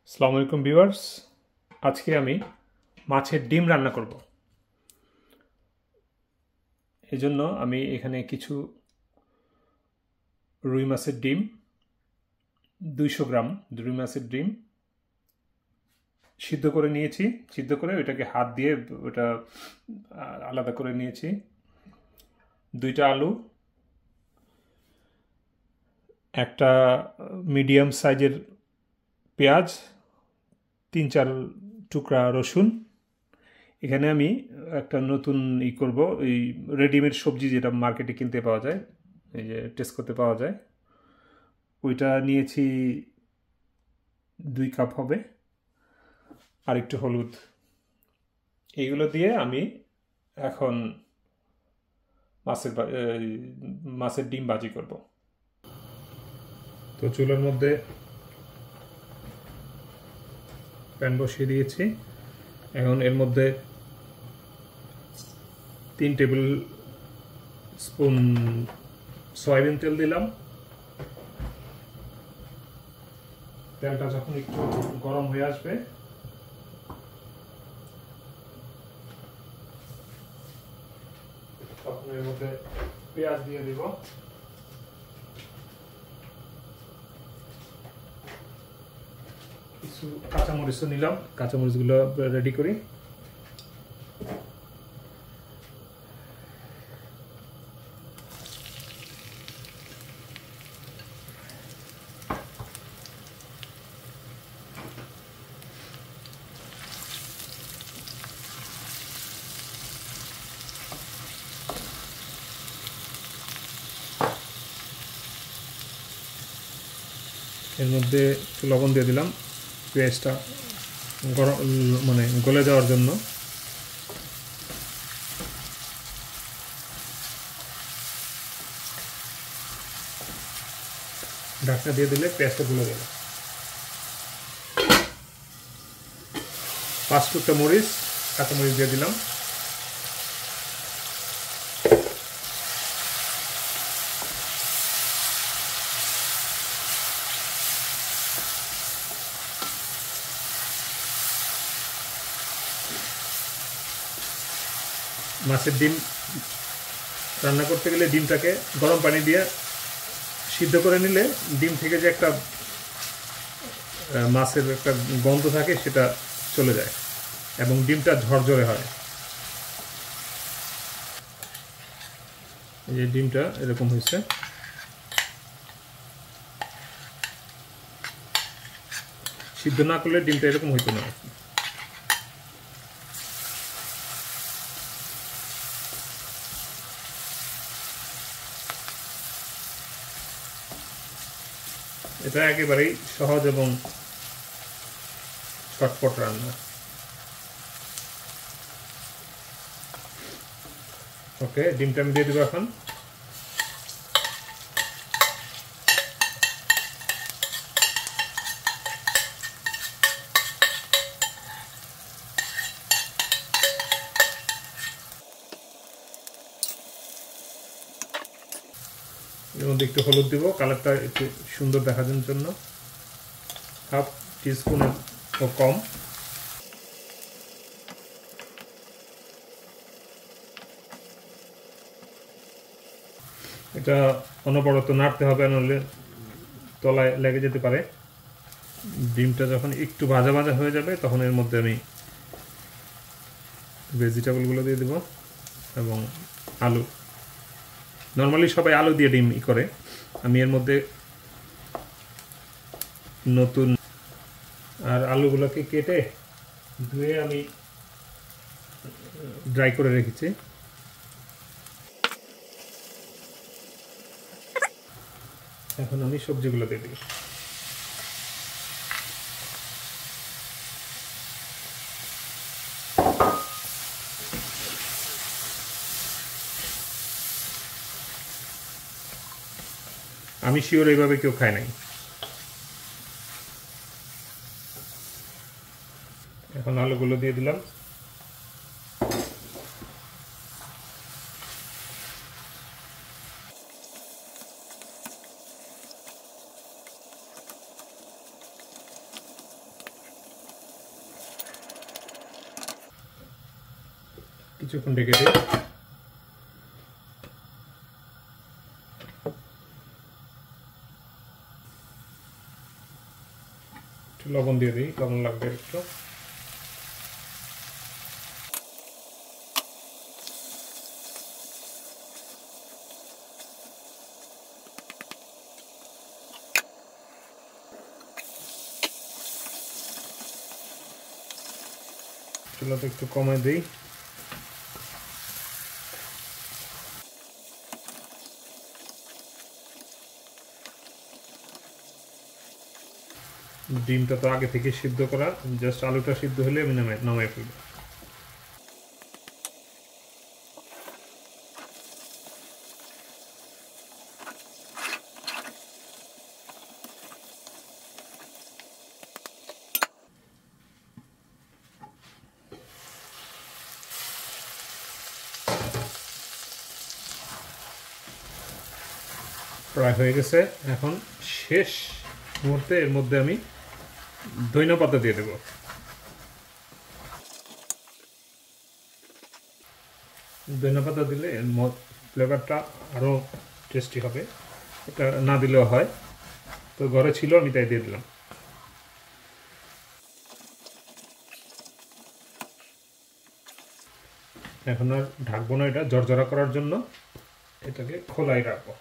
আসসালামু আলাইকুম ভিউয়ার্স, আজকে আমি মাছের ডিম রান্না করব। এজন্য আমি এখানে কিছু রুই মাছের ডিম 200 গ্রাম রুই মাছের ডিম সিদ্ধ করে নিয়েছি। সিদ্ধ করে ওটাকে হাত দিয়ে ওটা আলাদা করে নিয়েছি। 2টা আলু, একটা মিডিয়াম সাইজের পেঁয়াজ, 3-4 টুকরা রসুন। এখানে আমি একটা নতুন করব, এই রেডিমেড সবজি যেটা মার্কেটে কিনতে পাওয়া যায়, এই যে টেস্ট করতে পাওয়া যায়, ওইটা নিয়েছি 2 কাপ হবে। আর একটু হলুদ। এইগুলো দিয়ে আমি এখন মাছের ডিম ভাজি করব। তো চুলার মধ্যে প্যান বসিয়ে দিয়েছি। এখন এর মধ্যে 3 টেবিল স্পুন সয়াবিন তেল দিলাম। তেলটা যখন একটু গরম হয়ে আসবে তখন এর মধ্যে পেঁয়াজ দিয়ে দিব। কিছু কাঁচামরিচও নিলাম, কাঁচামরিচগুলো রেডি করি। এর মধ্যে একটু লবণ দিয়ে দিলাম পেঁয়াজটা গরম গলে যাওয়ার জন্য। ঢাকনা দিয়ে দিলে পেঁয়াজটা গলে যাবে। 5 টুকরা মরিচ, কাঁচামরিচ দিয়ে দিলাম। মাছের ডিম রান্না করতে গেলে ডিমটাকে গরম পানি দিয়ে সিদ্ধ করে নিলে ডিম থেকে যে একটা মাছের একটা গন্ধ থাকে সেটা চলে যায় এবং ডিমটা ঝরঝরে হয়। এই যে ডিমটা এরকম হয়েছে। সিদ্ধ না করলে ডিমটা এরকম হইতো না। এটা একেবারেই সহজ এবং চটপট রান্না। ওকে, ডিমটা আমি দিয়ে দেবো এখন। এর মধ্যে একটু হলুদ দিব, কালারটা একটু সুন্দর দেখানোর জন্য। 1/2 টিস্পুনের কম। এটা অনবরত নাড়তে হবে, নাহলে তলায় লেগে যেতে পারে। ডিমটা যখন একটু ভাজা ভাজা হয়ে যাবে তখন এর মধ্যে আমি ভেজিটেবলগুলো দিয়ে দেব এবং আলু। নর্মালি সবাই আলু দিয়ে ডিম করে, আমি এর মধ্যে নতুন। আর আলুগুলোকে কেটে ধুয়ে আমি ড্রাই করে রেখেছি। এখন আমি সবজিগুলো দিয়ে দিই। আমি শিওর এইভাবে কেউ খায় নাই। এখন আলুগুলো দিয়ে দিলাম। কিছুক্ষণ ঢেকে দিই। একটু লবণ দিয়ে দিই, লবণ লাগবে একটু। চুলাটা একটু কমায় দিই। ডিমটা তো আগে থেকে সিদ্ধ করা, জাস্ট আলুটা সিদ্ধ হলে আমি নামাই ফেলবো। প্রায় হয়ে গেছে। এখন শেষ মুহূর্তে এর মধ্যে আমি ধনিয়া পাতা দিয়ে দেব। ধনিয়া পাতা দিলে ফ্লেভারটা আরও টেস্টি হবে। এটা না দিলেও হয়, তো ঘরে ছিল আমি তাই দিয়ে দিলাম। এখন আর ঢাকবো না, এটা জর্জরা করার জন্য এটাকে খোলাই রাখবো।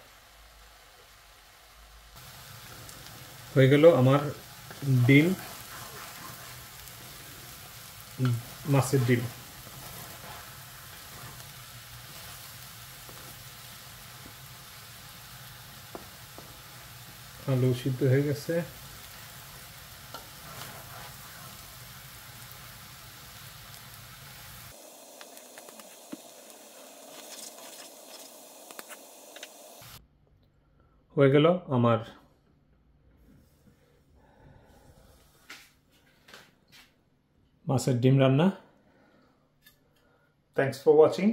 হয়ে গেল আমার ডিম, মাছের ডিম। আলু সিদ্ধ হয়ে গেছে। হয়ে গেল আমার মাছের ডিম রান্না। Thanks for watching.